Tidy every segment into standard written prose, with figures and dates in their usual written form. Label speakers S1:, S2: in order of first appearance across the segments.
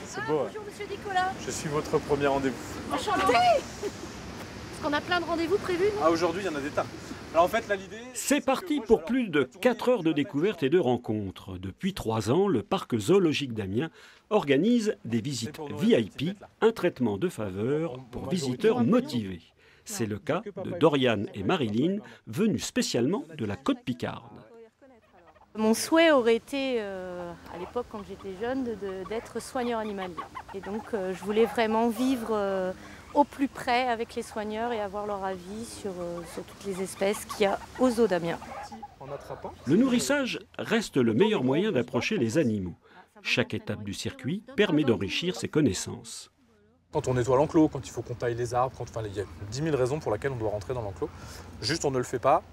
S1: C'est beau.
S2: Bonjour Monsieur Nicolas.
S1: Je suis votre premier rendez-vous.
S2: Enchanté. Parce qu'on a plein de rendez-vous prévus, non?
S1: Ah, aujourd'hui, il y en a des tas. Alors en fait, l'idée...
S3: C'est parti pour plus de 4 heures de découvertes et de rencontres. Depuis 3 ans, le parc zoologique d'Amiens organise des visites VIP, un traitement de faveur pour visiteurs motivés. C'est le cas de Dorian et Marilyn, venus spécialement de la Côte Picarde.
S2: Mon souhait aurait été, à l'époque quand j'étais jeune, d'être soigneur animalier. Et donc je voulais vraiment vivre au plus près avec les soigneurs et avoir leur avis sur toutes les espèces qu'il y a aux zoos d'Amiens.
S3: Le nourrissage reste le meilleur moyen d'approcher les animaux. Chaque étape du circuit permet d'enrichir ses connaissances.
S1: Quand on nettoie l'enclos, quand il faut qu'on taille les arbres, il y a 10 000 raisons pour lesquelles on doit rentrer dans l'enclos. Juste, on ne le fait pas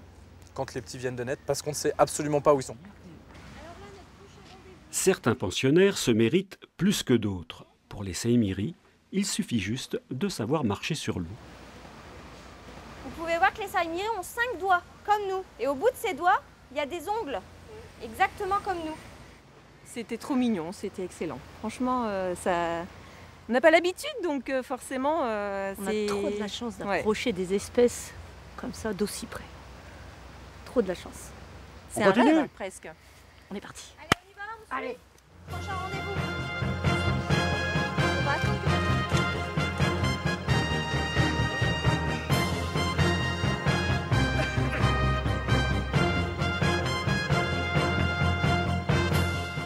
S1: quand les petits viennent de naître parce qu'on ne sait absolument pas où ils sont.
S3: Certains pensionnaires se méritent plus que d'autres. Pour les Saïmiri, il suffit juste de savoir marcher sur l'eau.
S4: Vous pouvez voir que les Saïmiri ont 5 doigts, comme nous. Et au bout de ces doigts, il y a des ongles, exactement comme nous.
S5: C'était trop mignon, c'était excellent. Franchement, on n'a pas l'habitude, donc forcément,
S2: On a trop de la chance d'approcher des espèces comme ça, d'aussi près. Trop de la chance.
S5: C'est un rêve, presque.
S2: On est parti.
S4: Allez, on y va, monsieur.
S2: Allez.
S4: Prochain rendez-vous. On va attendre que...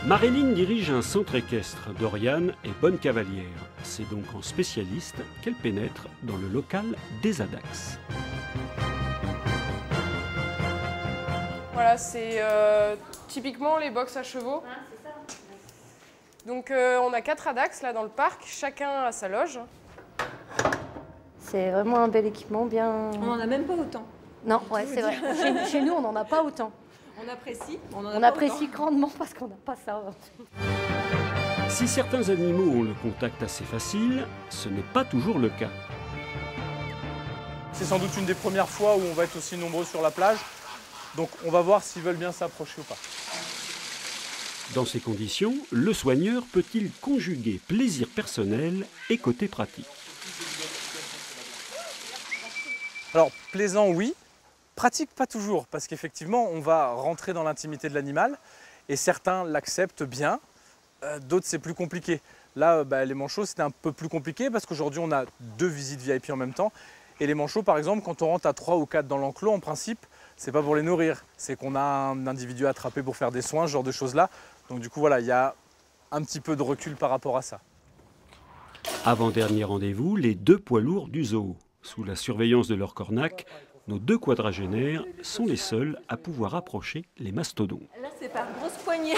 S3: Marilyn dirige un centre équestre. Dorian est bonne cavalière. C'est donc en spécialiste qu'elle pénètre dans le local des Adax.
S6: Voilà, c'est typiquement les box à chevaux. Donc on a 4 Adax là dans le parc, chacun a sa loge.
S2: C'est vraiment un bel équipement, bien...
S5: On n'en a même pas autant.
S2: Non, ouais, c'est vrai. Chez nous, on n'en a pas autant.
S5: On apprécie,
S2: On apprécie grandement parce qu'on n'a pas ça.
S3: Si certains animaux ont le contact assez facile, ce n'est pas toujours le cas.
S1: C'est sans doute une des premières fois où on va être aussi nombreux sur la plage. Donc on va voir s'ils veulent bien s'approcher ou pas.
S3: Dans ces conditions, le soigneur peut-il conjuguer plaisir personnel et côté pratique?
S1: Alors plaisant, oui. Pratique, pas toujours, parce qu'effectivement, on va rentrer dans l'intimité de l'animal et certains l'acceptent bien, d'autres c'est plus compliqué. Là, les manchots, c'était un peu plus compliqué parce qu'aujourd'hui, on a 2 visites VIP en même temps. Et les manchots, par exemple, quand on rentre à 3 ou 4 dans l'enclos, en principe, c'est pas pour les nourrir, c'est qu'on a un individu attrapé pour faire des soins, ce genre de choses-là. Donc du coup, voilà, il y a un petit peu de recul par rapport à ça.
S3: Avant-dernier rendez-vous, les 2 poids lourds du zoo. Sous la surveillance de leur cornac, nos 2 quadragénaires sont les seuls à pouvoir approcher les mastodontes.
S5: Là, c'est par grosse poignée.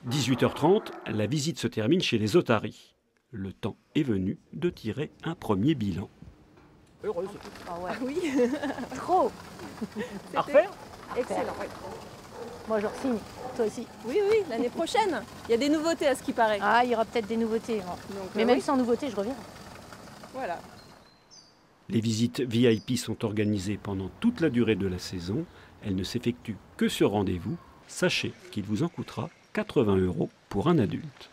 S3: 18h30, la visite se termine chez les otaries. Le temps est venu de tirer un premier bilan.
S1: Heureuse.
S2: Ah ouais.
S5: Ah oui,
S2: Trop.
S1: À refaire?
S5: excellent. Oui,
S2: Moi, je re-signe. Toi aussi.
S5: oui, l'année prochaine. Il y a des nouveautés à ce qui paraît.
S2: Ah, il y aura peut-être des nouveautés.
S5: Donc,
S2: Mais même
S5: oui,
S2: sans nouveauté, je reviens.
S5: voilà.
S3: Les visites VIP sont organisées pendant toute la durée de la saison. Elles ne s'effectuent que sur rendez-vous. Sachez qu'il vous en coûtera 80 € pour un adulte.